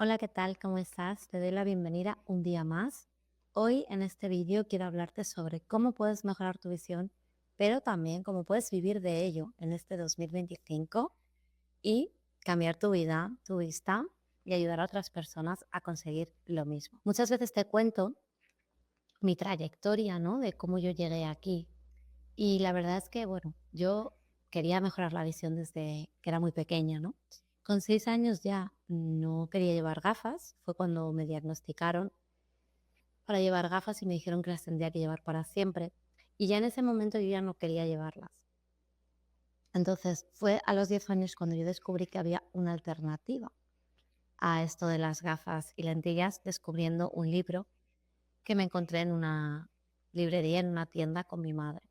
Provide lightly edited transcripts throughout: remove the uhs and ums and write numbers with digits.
Hola, ¿qué tal? ¿Cómo estás? Te doy la bienvenida un día más. Hoy en este vídeo quiero hablarte sobre cómo puedes mejorar tu visión, pero también cómo puedes vivir de ello en este 2025 y cambiar tu vida, tu vista y ayudar a otras personas a conseguir lo mismo. Muchas veces te cuento mi trayectoria, ¿no? De cómo yo llegué aquí. Y la verdad es que, bueno, yo quería mejorar la visión desde que era muy pequeña, ¿no? Con 6 años ya no quería llevar gafas, fue cuando me diagnosticaron para llevar gafas y me dijeron que las tendría que llevar para siempre. Y ya en ese momento yo ya no quería llevarlas. Entonces fue a los 10 años cuando yo descubrí que había una alternativa a esto de las gafas y lentillas, descubriendo un libro que me encontré en una librería, en una tienda con mi madre.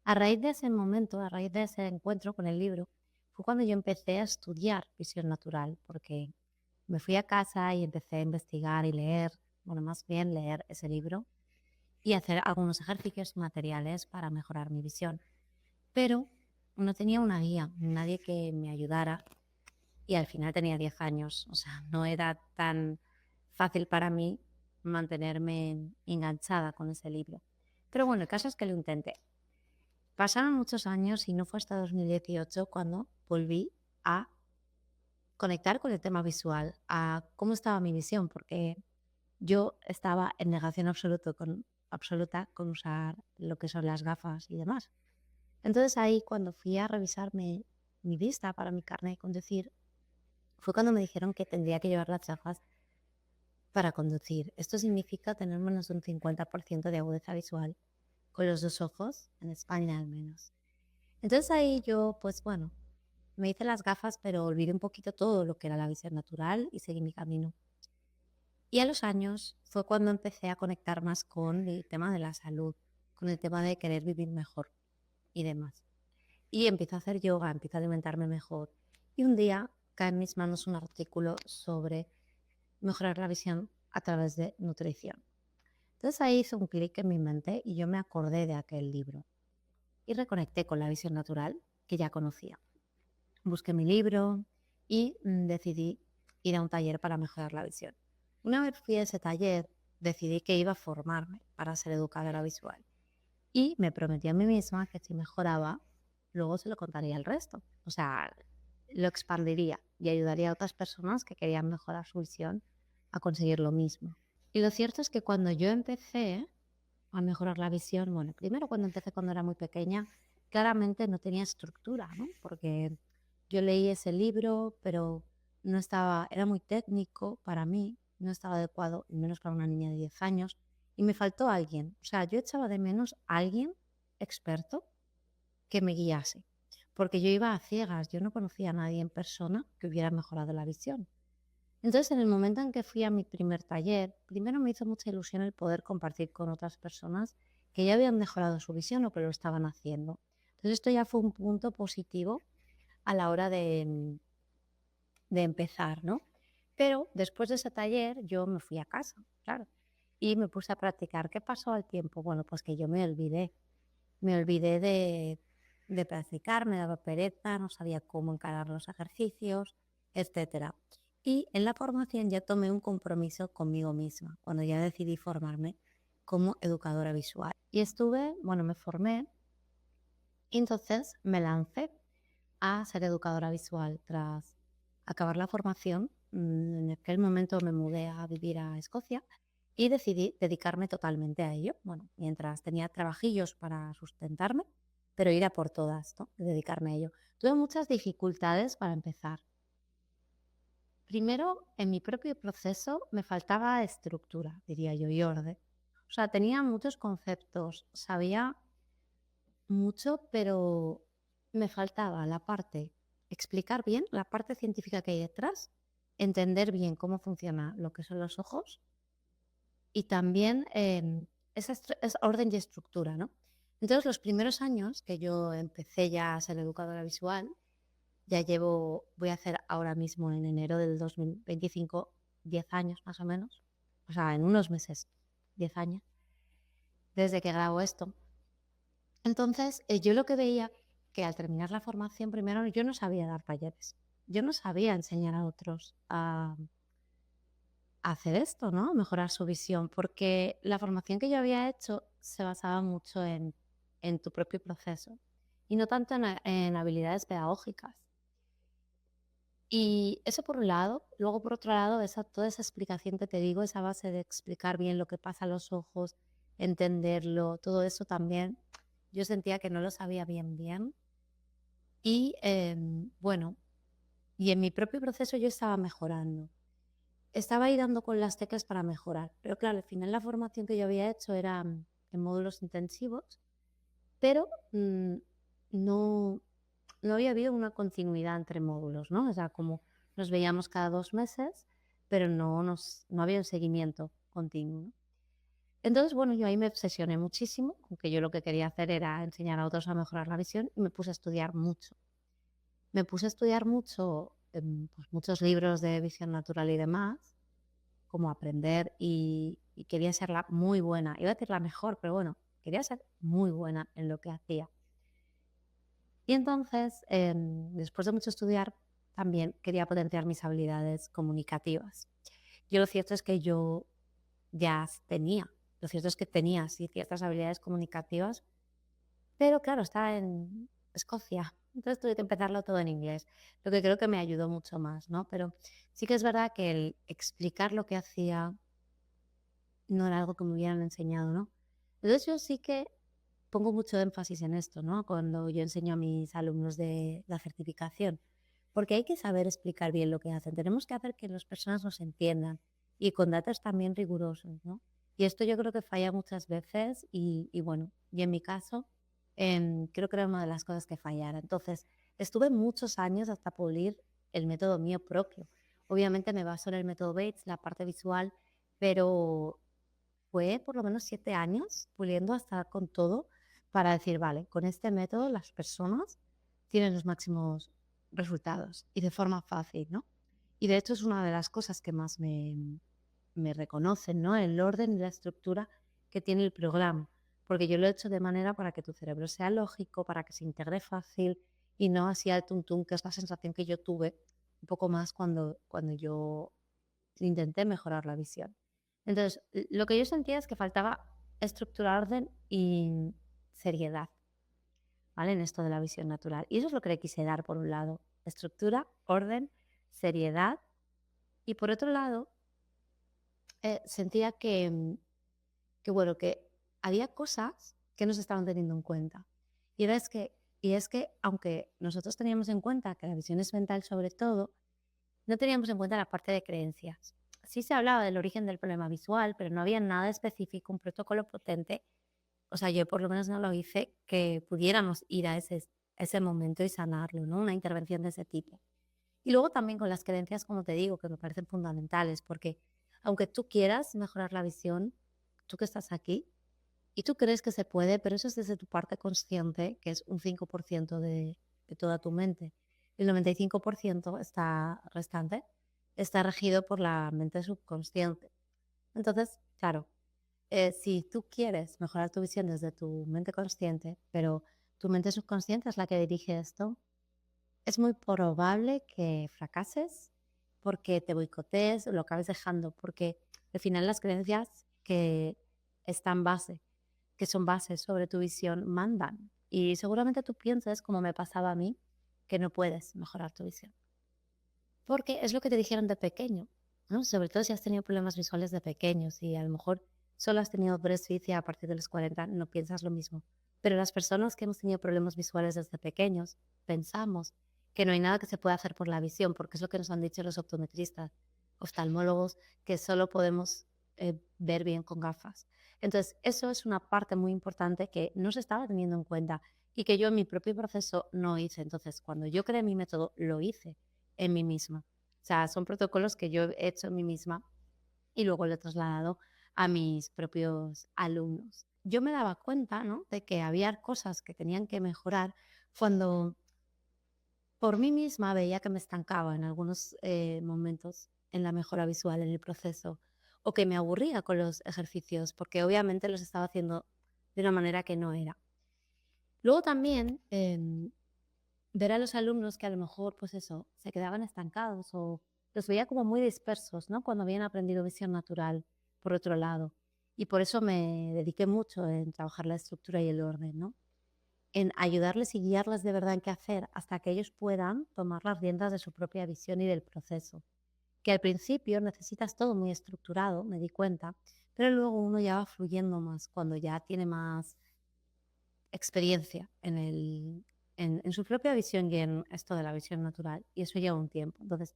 A raíz de ese momento, a raíz de ese encuentro con el libro, fue cuando yo empecé a estudiar visión natural, porque me fui a casa y empecé a investigar y leer, bueno, más bien leer ese libro y hacer algunos ejercicios materiales para mejorar mi visión. Pero no tenía una guía, nadie que me ayudara y al final tenía 10 años, o sea, no era tan fácil para mí mantenerme enganchada con ese libro. Pero bueno, el caso es que lo intenté. Pasaron muchos años y no fue hasta 2018 cuando volví a conectar con el tema visual, a cómo estaba mi visión, porque yo estaba en negación absoluta con usar lo que son las gafas y demás. Entonces ahí cuando fui a revisarme mi vista para mi carnet de conducir, fue cuando me dijeron que tendría que llevar las gafas para conducir. Esto significa tener menos de un 50% de agudeza visual con los dos ojos, en España al menos. Entonces ahí yo, pues bueno, me hice las gafas, pero olvidé un poquito todo lo que era la visión natural y seguí mi camino. Y a los años fue cuando empecé a conectar más con el tema de la salud, con el tema de querer vivir mejor y demás. Y empiezo a hacer yoga, empiezo a alimentarme mejor. Y un día cae en mis manos un artículo sobre mejorar la visión a través de nutrición. Entonces ahí hizo un clic en mi mente y yo me acordé de aquel libro y reconecté con la visión natural que ya conocía. Busqué mi libro y decidí ir a un taller para mejorar la visión. Una vez fui a ese taller, decidí que iba a formarme para ser educadora visual y me prometí a mí misma que si mejoraba, luego se lo contaría al resto. O sea, lo expandiría y ayudaría a otras personas que querían mejorar su visión a conseguir lo mismo. Y lo cierto es que cuando yo empecé a mejorar la visión, bueno, primero cuando empecé cuando era muy pequeña, claramente no tenía estructura, ¿no? Porque yo leí ese libro, pero no estaba, era muy técnico para mí, no estaba adecuado, y menos para una niña de 10 años, y me faltó alguien. O sea, yo echaba de menos a alguien experto que me guiase, porque yo iba a ciegas, yo no conocía a nadie en persona que hubiera mejorado la visión. Entonces, en el momento en que fui a mi primer taller, primero me hizo mucha ilusión el poder compartir con otras personas que ya habían mejorado su visión o que lo estaban haciendo. Entonces, esto ya fue un punto positivo a la hora de empezar, ¿no? Pero después de ese taller yo me fui a casa, claro, y me puse a practicar. ¿Qué pasó al tiempo? Bueno, pues que yo me olvidé de practicar, me daba pereza, no sabía cómo encarar los ejercicios, etcétera. Y en la formación ya tomé un compromiso conmigo misma, cuando ya decidí formarme como educadora visual. Y estuve, bueno, me formé y entonces me lancé a ser educadora visual tras acabar la formación. En aquel momento me mudé a vivir a Escocia y decidí dedicarme totalmente a ello. Bueno, mientras tenía trabajillos para sustentarme, pero ir a por todas, ¿no? Dedicarme a ello. Tuve muchas dificultades para empezar. Primero, en mi propio proceso me faltaba estructura, diría yo, y orden. O sea, tenía muchos conceptos, sabía mucho, pero me faltaba la parte, explicar bien la parte científica que hay detrás, entender bien cómo funciona lo que son los ojos y también esa orden y estructura, ¿no? Entonces, los primeros años que yo empecé ya a ser educadora visual, ya llevo, voy a hacer ahora mismo en enero del 2025, 10 años más o menos, o sea, en unos meses, 10 años, desde que grabo esto. Entonces, yo lo que veía que al terminar la formación, primero yo no sabía dar talleres, yo no sabía enseñar a otros a hacer esto, ¿no? Mejorar su visión, porque la formación que yo había hecho se basaba mucho en tu propio proceso y no tanto en habilidades pedagógicas. Y eso por un lado. Luego, por otro lado, toda esa explicación que te digo, esa base de explicar bien lo que pasa a los ojos, entenderlo, todo eso también, yo sentía que no lo sabía bien. Y bueno, y en mi propio proceso yo estaba mejorando. Estaba ahí dando con las teclas para mejorar. Pero claro, al final la formación que yo había hecho era en módulos intensivos, pero no, no había habido una continuidad entre módulos, ¿no? O sea, como nos veíamos cada 2 meses, pero no había un seguimiento continuo, ¿no? Entonces, bueno, yo ahí me obsesioné muchísimo, con que yo lo que quería hacer era enseñar a otros a mejorar la visión y me puse a estudiar mucho. Me puse a estudiar mucho, pues, muchos libros de visión natural y demás, como aprender y quería ser muy buena. Iba a decir la mejor, pero bueno, quería ser muy buena en lo que hacía. Y entonces, después de mucho estudiar, también quería potenciar mis habilidades comunicativas. Yo lo cierto es que yo ya tenía, lo cierto es que tenía, sí, ciertas habilidades comunicativas, pero claro, estaba en Escocia, entonces tuve que empezarlo todo en inglés, lo que creo que me ayudó mucho más, ¿no? Pero sí que es verdad que el explicar lo que hacía no era algo que me hubieran enseñado, ¿no? Entonces yo sí que pongo mucho énfasis en esto, ¿no? Cuando yo enseño a mis alumnos de la certificación, porque hay que saber explicar bien lo que hacen. Tenemos que hacer que las personas nos entiendan y con datos también rigurosos, ¿no? Y esto yo creo que falla muchas veces y bueno, y en mi caso creo que era una de las cosas que fallara. Entonces, estuve muchos años hasta pulir el método mío propio. Obviamente me baso en el método Bates, la parte visual, pero fue por lo menos 7 años puliendo hasta con todo para decir, vale, con este método las personas tienen los máximos resultados y de forma fácil, ¿no? Y de hecho es una de las cosas que más me reconocen, ¿no? El orden y la estructura que tiene el programa, porque yo lo he hecho de manera para que tu cerebro sea lógico, para que se integre fácil y no así al tuntún, que es la sensación que yo tuve un poco más cuando yo intenté mejorar la visión. Entonces, lo que yo sentía es que faltaba estructura, orden y seriedad, ¿vale? En esto de la visión natural. Y eso es lo que le quise dar, por un lado, estructura, orden, seriedad. Y por otro lado, sentía bueno, que había cosas que no se estaban teniendo en cuenta. Y es que, aunque nosotros teníamos en cuenta que la visión es mental sobre todo, no teníamos en cuenta la parte de creencias. Sí se hablaba del origen del problema visual, pero no había nada específico, un protocolo potente. O sea, yo por lo menos no lo hice, que pudiéramos ir a ese momento y sanarlo, ¿no? Una intervención de ese tipo. Y luego también con las creencias, como te digo, que me parecen fundamentales, porque aunque tú quieras mejorar la visión, tú que estás aquí, y tú crees que se puede, pero eso es desde tu parte consciente, que es un 5% de toda tu mente. El 95% restante está regido por la mente subconsciente. Entonces, claro, si tú quieres mejorar tu visión desde tu mente consciente, pero tu mente subconsciente es la que dirige esto, es muy probable que fracases porque te boicotees o lo acabes dejando, porque al final las creencias que están que son bases sobre tu visión, mandan. Y seguramente tú piensas, como me pasaba a mí, que no puedes mejorar tu visión. Porque es lo que te dijeron de pequeño, ¿no? Sobre todo si has tenido problemas visuales de pequeño, si a lo mejor solo has tenido presbicia a partir de los 40, no piensas lo mismo. Pero las personas que hemos tenido problemas visuales desde pequeños, pensamos que no hay nada que se pueda hacer por la visión, porque es lo que nos han dicho los optometristas, oftalmólogos, que solo podemos ver bien con gafas. Entonces, eso es una parte muy importante que no se estaba teniendo en cuenta y que yo en mi propio proceso no hice. Entonces, cuando yo creé mi método, lo hice en mí misma. O sea, son protocolos que yo he hecho en mí misma y luego lo he trasladado a mis propios alumnos. Yo me daba cuenta, ¿no?, de que había cosas que tenían que mejorar cuando por mí misma veía que me estancaba en algunos momentos en la mejora visual, en el proceso, o que me aburría con los ejercicios, porque obviamente los estaba haciendo de una manera que no era. Luego también ver a los alumnos que a lo mejor, pues eso, se quedaban estancados o los veía como muy dispersos, ¿no? Cuando habían aprendido visión natural, por otro lado. Y por eso me dediqué mucho en trabajar la estructura y el orden, ¿no? En ayudarles y guiarles de verdad en qué hacer hasta que ellos puedan tomar las riendas de su propia visión y del proceso. Que al principio necesitas todo muy estructurado, me di cuenta, pero luego uno ya va fluyendo más cuando ya tiene más experiencia en su propia visión y en esto de la visión natural, y eso lleva un tiempo. Entonces,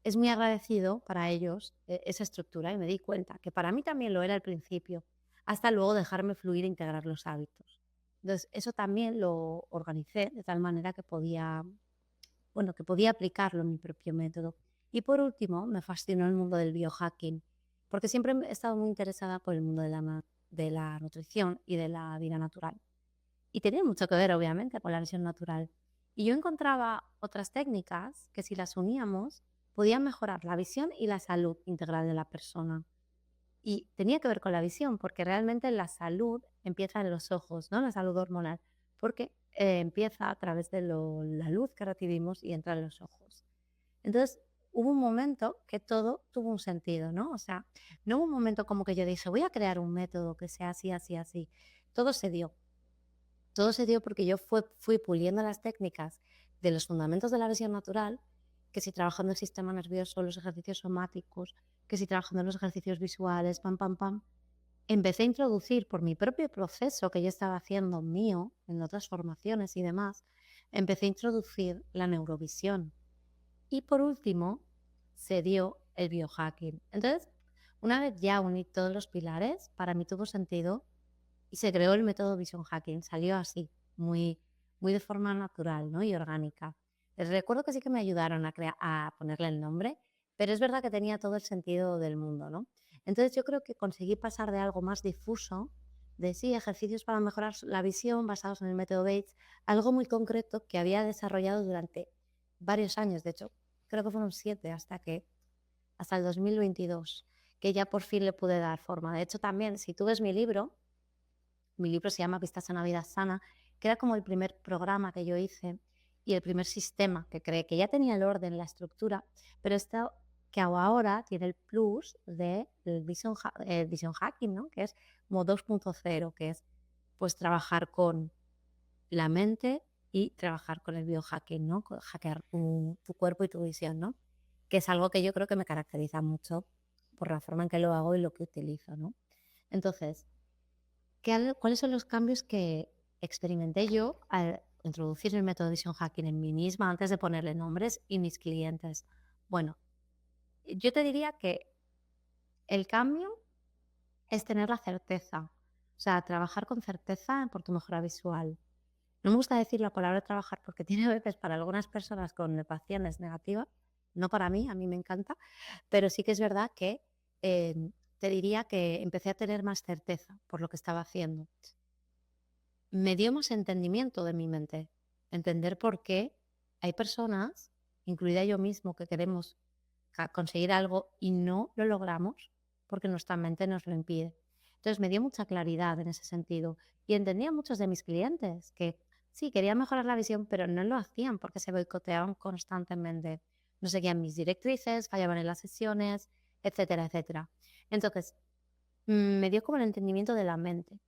es muy agradecido para ellos esa estructura y me di cuenta que para mí también lo era al principio, hasta luego dejarme fluir e integrar los hábitos. Entonces, eso también lo organicé de tal manera que podía aplicarlo en mi propio método. Y por último, me fascinó el mundo del biohacking, porque siempre he estado muy interesada por el mundo de la nutrición y de la vida natural. Y tenía mucho que ver, obviamente, con la visión natural. Y yo encontraba otras técnicas que si las uníamos podían mejorar la visión y la salud integral de la persona. Y tenía que ver con la visión, porque realmente la salud empieza en los ojos, ¿no? La salud hormonal, porque empieza a través de la luz que recibimos y entra en los ojos. Entonces, hubo un momento que todo tuvo un sentido, ¿no? O sea, no hubo un momento como que yo dije, voy a crear un método que sea así, así, así. Todo se dio. Todo se dio porque yo fui puliendo las técnicas de los fundamentos de la visión natural, que si trabajando el sistema nervioso, los ejercicios somáticos, que si trabajando los ejercicios visuales, pam, pam, pam. Empecé a introducir por mi propio proceso que yo estaba haciendo mío, en otras formaciones y demás, empecé a introducir la neurovisión. Y por último, se dio el biohacking. Entonces, una vez ya uní todos los pilares, para mí tuvo sentido y se creó el método Vision Hacking. Salió así, muy, muy de forma natural, ¿no? Y orgánica. Les recuerdo que sí que me ayudaron a ponerle el nombre, pero es verdad que tenía todo el sentido del mundo, ¿no? Entonces yo creo que conseguí pasar de algo más difuso, de sí, ejercicios para mejorar la visión basados en el método Bates, a algo muy concreto que había desarrollado durante varios años. De hecho, creo que fueron 7 hasta el 2022, que ya por fin le pude dar forma. De hecho, también, si tú ves mi libro se llama Vistas a una vida sana, que era como el primer programa que yo hice y el primer sistema que creé, que ya tenía el orden, la estructura, pero esto que ahora tiene el plus de Vision Hacking, ¿no? Que es como 2.0, que es pues trabajar con la mente y trabajar con el biohacking, ¿no? Hackear tu cuerpo y tu visión, ¿no? Que es algo que yo creo que me caracteriza mucho por la forma en que lo hago y lo que utilizo, ¿no? Entonces, ¿cuáles son los cambios que experimenté yo al introducir el método Vision Hacking en mí misma antes de ponerle nombres y mis clientes? Bueno, yo te diría que el cambio es tener la certeza, o sea, trabajar con certeza por tu mejora visual. No me gusta decir la palabra trabajar porque tiene a veces para algunas personas connotaciones negativas, no para mí, a mí me encanta, pero sí que es verdad que te diría que empecé a tener más certeza por lo que estaba haciendo. Me dio más entendimiento de mi mente, entender por qué hay personas, incluida yo mismo, que queremos conseguir algo y no lo logramos porque nuestra mente nos lo impide. Entonces me dio mucha claridad en ese sentido y entendía a muchos de mis clientes que sí, querían mejorar la visión, pero no lo hacían porque se boicoteaban constantemente. No seguían mis directrices, fallaban en las sesiones, etcétera, etcétera. Entonces, me dio como el entendimiento de la mente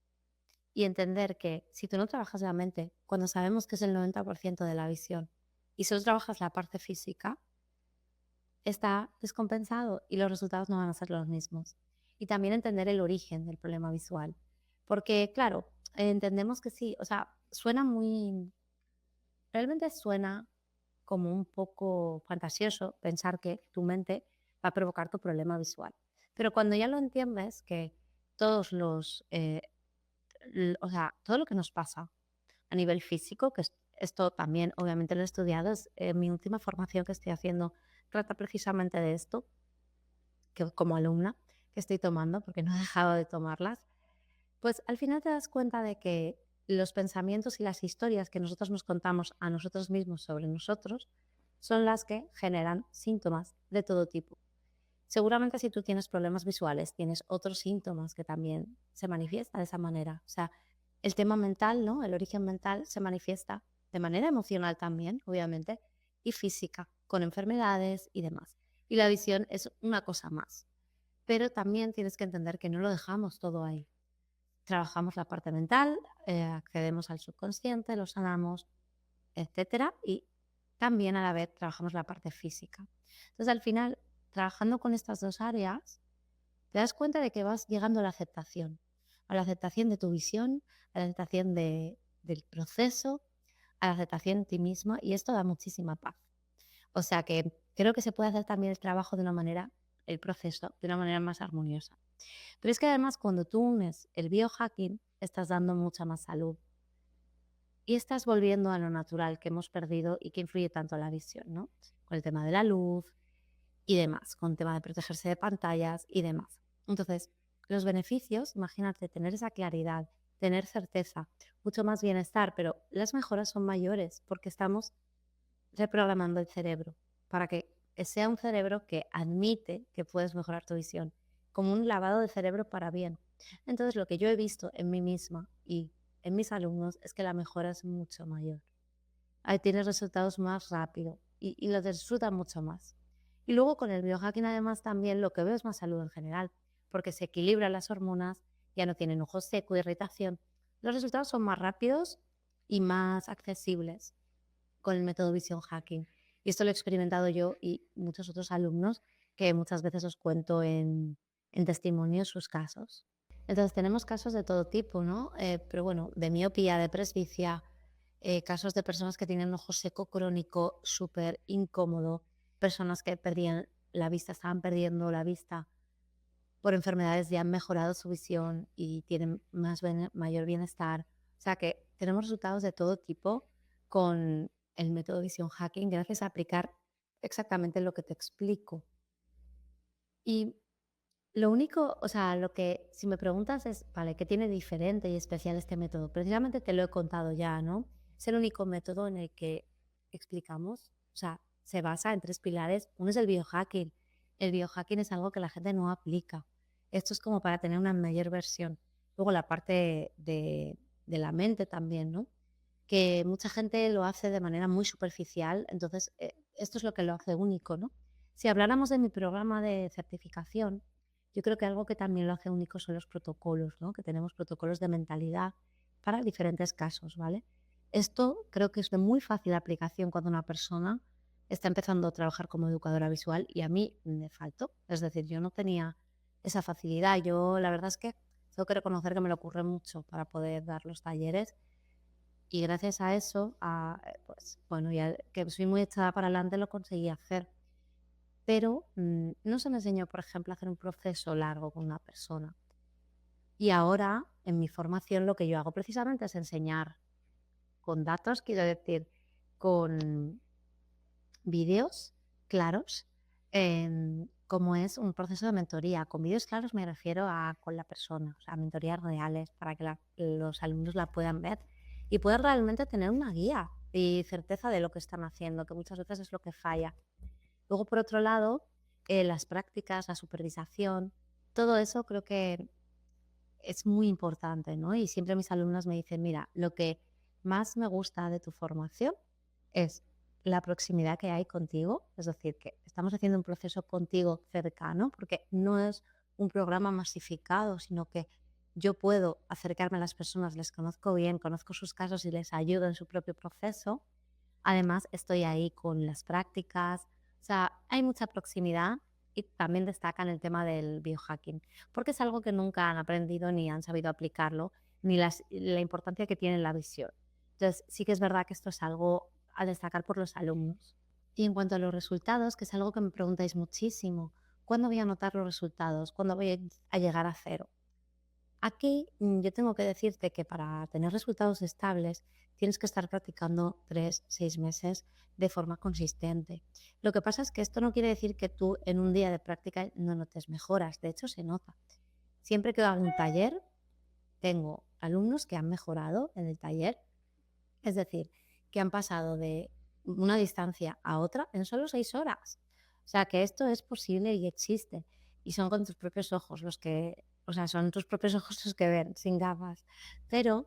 y entender que si tú no trabajas la mente, cuando sabemos que es el 90% de la visión, y solo trabajas la parte física, está descompensado y los resultados no van a ser los mismos. Y también entender el origen del problema visual. Porque, claro, entendemos que sí, o sea, realmente suena como un poco fantasioso pensar que tu mente va a provocar tu problema visual. Pero cuando ya lo entiendes, que todos o sea, todo lo que nos pasa a nivel físico, que esto también obviamente lo he estudiado, mi última formación que estoy haciendo trata precisamente de esto, que como alumna que estoy tomando, porque no he dejado de tomarlas, pues al final te das cuenta de que los pensamientos y las historias que nosotros nos contamos a nosotros mismos sobre nosotros son las que generan síntomas de todo tipo. Seguramente si tú tienes problemas visuales, tienes otros síntomas que también se manifiestan de esa manera. O sea, el tema mental, ¿no? El origen mental se manifiesta de manera emocional también, obviamente, y física, con enfermedades y demás. Y la visión es una cosa más. Pero también tienes que entender que no lo dejamos todo ahí. Trabajamos la parte mental, accedemos al subconsciente, lo sanamos, etcétera, y también a la vez trabajamos la parte física. Entonces, al final, trabajando con estas dos áreas, te das cuenta de que vas llegando a la aceptación de tu visión, a la aceptación del proceso, a la aceptación de ti misma, y esto da muchísima paz. O sea que creo que se puede hacer también el trabajo de una manera, el proceso, de una manera más armoniosa. Pero es que además cuando tú unes el biohacking, estás dando mucha más salud y estás volviendo a lo natural que hemos perdido y que influye tanto en la visión, ¿no? Con el tema de la luz y demás, con el tema de protegerse de pantallas y demás. Entonces, los beneficios, imagínate, tener esa claridad, tener certeza, mucho más bienestar, pero las mejoras son mayores porque estamos reprogramando el cerebro para que sea un cerebro que admite que puedes mejorar tu visión, como un lavado de cerebro para bien. Entonces, lo que yo he visto en mí misma y en mis alumnos es que la mejora es mucho mayor. Ahí tienes resultados más rápido y lo disfrutan mucho más. Y luego con el biohacking además también lo que veo es más salud en general, porque se equilibran las hormonas, ya no tienen ojo seco, irritación. Los resultados son más rápidos y más accesibles con el método Vision Hacking. Y esto lo he experimentado yo y muchos otros alumnos que muchas veces os cuento en testimonios sus casos. Entonces tenemos casos de todo tipo, ¿no? Pero bueno, de miopía, de presbicia, casos de personas que tienen ojo seco crónico súper incómodo, personas que perdían la vista, estaban perdiendo la vista por enfermedades, ya han mejorado su visión y tienen mayor bienestar. O sea que tenemos resultados de todo tipo con el método Vision Hacking gracias a aplicar exactamente lo que te explico. Y lo único, o sea, lo que si me preguntas es, vale, ¿qué tiene diferente y especial este método? Precisamente te lo he contado ya, ¿no? Es el único método en el que explicamos, o sea, se basa en tres pilares. Uno es el biohacking. El biohacking es algo que la gente no aplica. Esto es como para tener una mayor versión. Luego la parte de la mente también, ¿no? Que mucha gente lo hace de manera muy superficial, entonces esto es lo que lo hace único, ¿no? Si habláramos de mi programa de certificación, yo creo que algo que también lo hace único son los protocolos, ¿no? Que tenemos protocolos de mentalidad para diferentes casos, ¿vale? Esto creo que es de muy fácil aplicación cuando una persona está empezando a trabajar como educadora visual y a mí me faltó. Es decir, yo no tenía esa facilidad. Yo la verdad es que tengo que reconocer que me lo ocurre mucho para poder dar los talleres y gracias a eso, pues bueno, ya que soy muy echada para adelante, lo conseguí hacer. Pero no se me enseñó, por ejemplo, a hacer un proceso largo con una persona. Y ahora, en mi formación, lo que yo hago precisamente es enseñar con datos, quiero decir, con vídeos claros, cómo es un proceso de mentoría. Con vídeos claros me refiero a con la persona, o sea, mentorías reales para que los alumnos la puedan ver y puedan realmente tener una guía y certeza de lo que están haciendo, que muchas veces es lo que falla. Luego, por otro lado, las prácticas, la supervisación, todo eso creo que es muy importante, ¿no? Y siempre mis alumnos me dicen, mira, lo que más me gusta de tu formación es la proximidad que hay contigo, es decir, que estamos haciendo un proceso contigo cercano, porque no es un programa masificado, sino que yo puedo acercarme a las personas, les conozco bien, conozco sus casos y les ayudo en su propio proceso. Además, estoy ahí con las prácticas, o sea, hay mucha proximidad y también destacan el tema del biohacking, porque es algo que nunca han aprendido ni han sabido aplicarlo, ni la importancia que tiene la visión. Entonces, sí que es verdad que esto es algo a destacar por los alumnos. Y en cuanto a los resultados, que es algo que me preguntáis muchísimo, ¿cuándo voy a notar los resultados? ¿Cuándo voy a llegar a cero? Aquí yo tengo que decirte que para tener resultados estables tienes que estar practicando 3, 6 meses de forma consistente. Lo que pasa es que esto no quiere decir que tú en un día de práctica no notes mejoras, de hecho se nota. Siempre que hago un taller, tengo alumnos que han mejorado en el taller, es decir, que han pasado de una distancia a otra en solo 6 horas. O sea, que esto es posible y existe. Y son con tus propios ojos los que, o sea, son tus propios ojos los que ven, sin gafas. Pero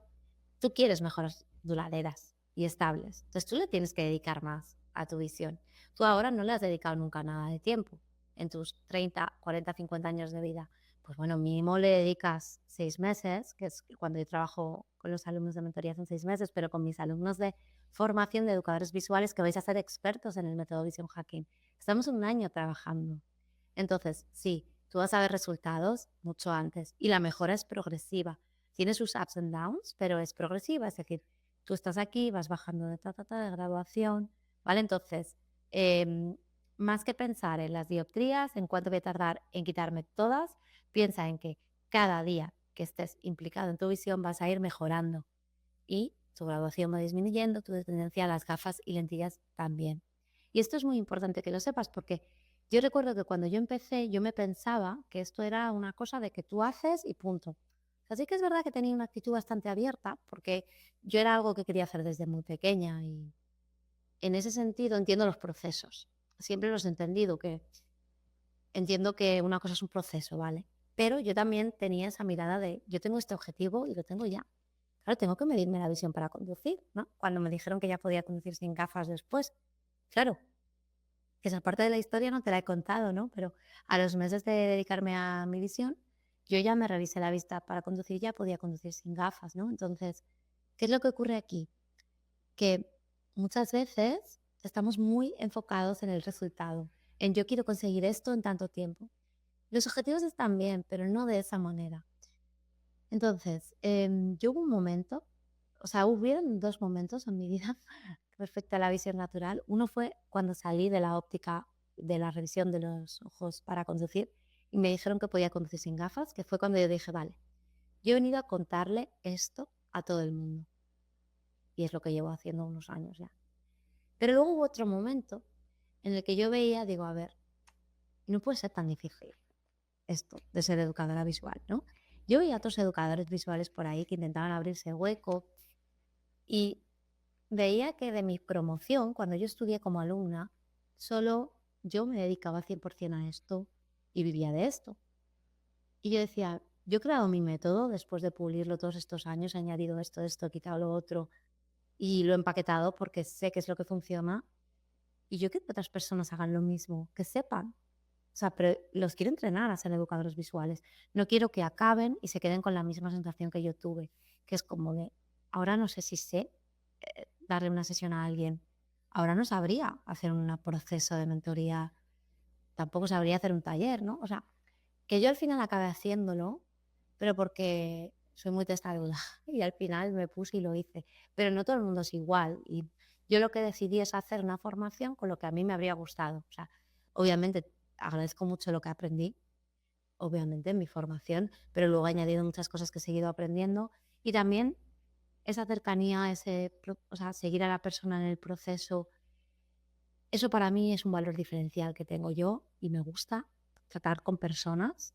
tú quieres mejoras duraderas y estables. Entonces tú le tienes que dedicar más a tu visión. Tú ahora no le has dedicado nunca nada de tiempo. en tus 30, 40, 50 años de vida. Pues bueno, mínimo le dedicas 6 meses, que es cuando yo trabajo con los alumnos de mentoría son 6 meses, pero con mis alumnos de formación de educadores visuales que vais a ser expertos en el método Vision Hacking. Estamos un año trabajando. Entonces, sí, tú vas a ver resultados mucho antes y la mejora es progresiva. Tiene sus ups and downs, pero es progresiva, es decir, tú estás aquí, vas bajando de de graduación, ¿vale? Entonces, más que pensar en las dioptrías, en cuánto voy a tardar en quitarme todas, piensa en que cada día que estés implicado en tu visión vas a ir mejorando y tu graduación va disminuyendo, tu dependencia a las gafas y lentillas también. Y esto es muy importante que lo sepas porque yo recuerdo que cuando yo empecé yo me pensaba que esto era una cosa de que tú haces y punto. Así que es verdad que tenía una actitud bastante abierta porque yo era algo que quería hacer desde muy pequeña y en ese sentido entiendo los procesos. Siempre los he entendido, que entiendo que una cosa es un proceso, ¿vale? Pero yo también tenía esa mirada de yo tengo este objetivo y lo tengo ya. Claro, tengo que medirme la visión para conducir, ¿no? Cuando me dijeron que ya podía conducir sin gafas después, claro, que esa parte de la historia no te la he contado, ¿no? Pero a los meses de dedicarme a mi visión, yo ya me revisé la vista para conducir, ya podía conducir sin gafas, ¿no? Entonces, ¿qué es lo que ocurre aquí? Que muchas veces estamos muy enfocados en el resultado, en yo quiero conseguir esto en tanto tiempo. Los objetivos están bien, pero no de esa manera. Entonces, yo hubo un momento, o sea, hubieron dos momentos en mi vida respecto a la visión natural. Uno fue cuando salí de la óptica de la revisión de los ojos para conducir y me dijeron que podía conducir sin gafas, que fue cuando yo dije, vale, yo he venido a contarle esto a todo el mundo. Y es lo que llevo haciendo unos años ya. Pero luego hubo otro momento en el que yo veía, digo, a ver, no puede ser tan difícil esto de ser educadora visual, ¿no? Yo veía a otros educadores visuales por ahí que intentaban abrirse hueco y veía que de mi promoción, cuando yo estudié como alumna, solo yo me dedicaba 100% a esto y vivía de esto. Y yo decía, yo he creado mi método después de pulirlo todos estos años, he añadido esto, he quitado lo otro y lo he empaquetado porque sé qué es lo que funciona. Y yo quiero que otras personas hagan lo mismo, que sepan. O sea, pero los quiero entrenar a ser educadores visuales. No quiero que acaben y se queden con la misma sensación que yo tuve, que es como de, ahora no sé si sé darle una sesión a alguien, ahora no sabría hacer un proceso de mentoría, tampoco sabría hacer un taller, ¿no? O sea, que yo al final acabe haciéndolo, pero porque soy muy testaruda y al final me puse y lo hice. Pero no todo el mundo es igual y yo lo que decidí es hacer una formación con lo que a mí me habría gustado. O sea, obviamente agradezco mucho lo que aprendí, obviamente en mi formación, pero luego he añadido muchas cosas que he seguido aprendiendo y también esa cercanía, o sea, seguir a la persona en el proceso, eso para mí es un valor diferencial que tengo yo y me gusta tratar con personas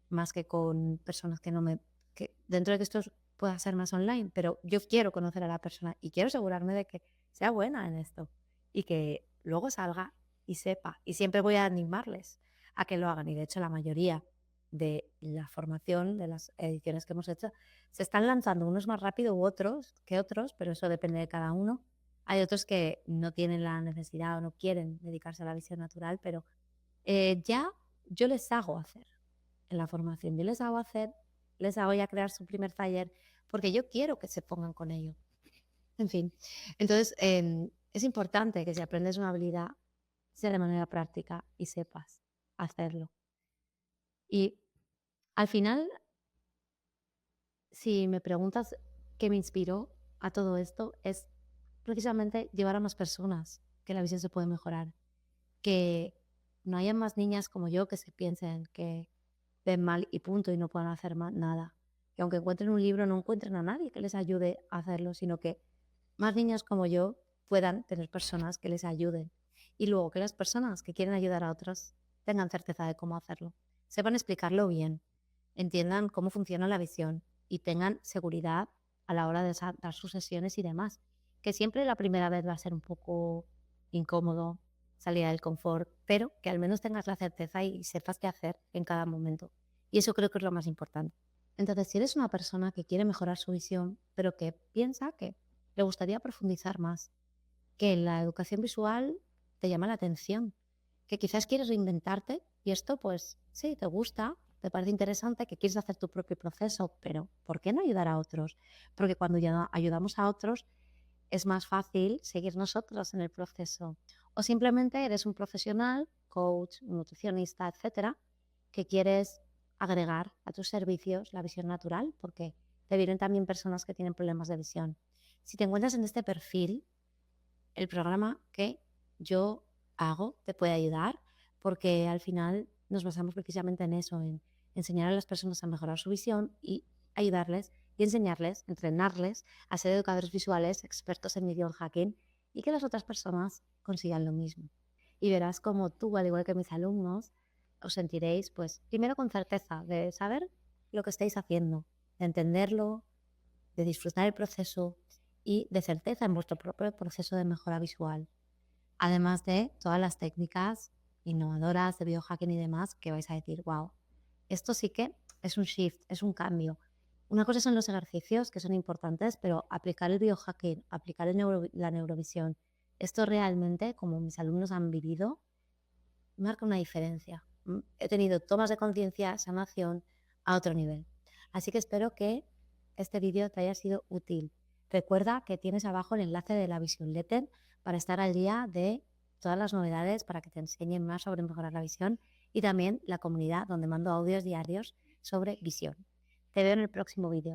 más que con personas que no me... que dentro de que esto pueda ser más online, pero yo quiero conocer a la persona y quiero asegurarme de que sea buena en esto y que luego salga y sepa. Y siempre voy a animarles a que lo hagan. Y de hecho la mayoría de la formación, de las ediciones que hemos hecho, se están lanzando unos más rápido u otros que otros, pero eso depende de cada uno. Hay otros que no tienen la necesidad o no quieren dedicarse a la visión natural, pero ya yo les hago hacer en la formación. Yo les hago hacer, les hago ya crear su primer taller, porque yo quiero que se pongan con ello. En fin, entonces es importante que si aprendes una habilidad, sea de manera práctica y sepas hacerlo. Y al final, si me preguntas qué me inspiró a todo esto, es precisamente llevar a más personas que la visión se puede mejorar. Que no haya más niñas como yo que se piensen que ven mal y punto y no puedan hacer nada. Que aunque encuentren un libro no encuentren a nadie que les ayude a hacerlo, sino que más niños como yo puedan tener personas que les ayuden. Y luego que las personas que quieren ayudar a otros tengan certeza de cómo hacerlo. Sepan explicarlo bien, entiendan cómo funciona la visión y tengan seguridad a la hora de dar sus sesiones y demás. Que siempre la primera vez va a ser un poco incómodo, salida del confort, pero que al menos tengas la certeza y sepas qué hacer en cada momento. Y eso creo que es lo más importante. Entonces, si eres una persona que quiere mejorar su visión, pero que piensa que le gustaría profundizar más, que la educación visual te llama la atención, que quizás quieres reinventarte Y esto, pues, sí, te gusta, te parece interesante, que quieres hacer tu propio proceso, pero ¿por qué no ayudar a otros? Porque cuando ya ayudamos a otros, es más fácil seguir nosotros en el proceso. O simplemente eres un profesional, coach, nutricionista, etcétera, que quieres agregar a tus servicios la visión natural, porque te vienen también personas que tienen problemas de visión. Si te encuentras en este perfil, el programa que yo hago te puede ayudar, porque al final nos basamos precisamente en eso, en enseñar a las personas a mejorar su visión y ayudarles y enseñarles, entrenarles a ser educadores visuales, expertos en video hacking y que las otras personas consigan lo mismo. Y verás como tú, al igual que mis alumnos, os sentiréis, pues, primero con certeza de saber lo que estáis haciendo, de entenderlo, de disfrutar el proceso y de certeza en vuestro propio proceso de mejora visual. Además de todas las técnicas innovadoras de biohacking y demás que vais a decir, wow, esto sí que es un shift, es un cambio. Una cosa son los ejercicios que son importantes, pero aplicar el biohacking, aplicar la neurovisión, esto realmente, como mis alumnos han vivido, marca una diferencia. He tenido tomas de conciencia, sanación a otro nivel. Así que espero que este vídeo te haya sido útil. Recuerda que tienes abajo el enlace de la Vision Letter para estar al día de todas las novedades, para que te enseñen más sobre mejorar la visión y también la comunidad donde mando audios diarios sobre visión. Te veo en el próximo vídeo.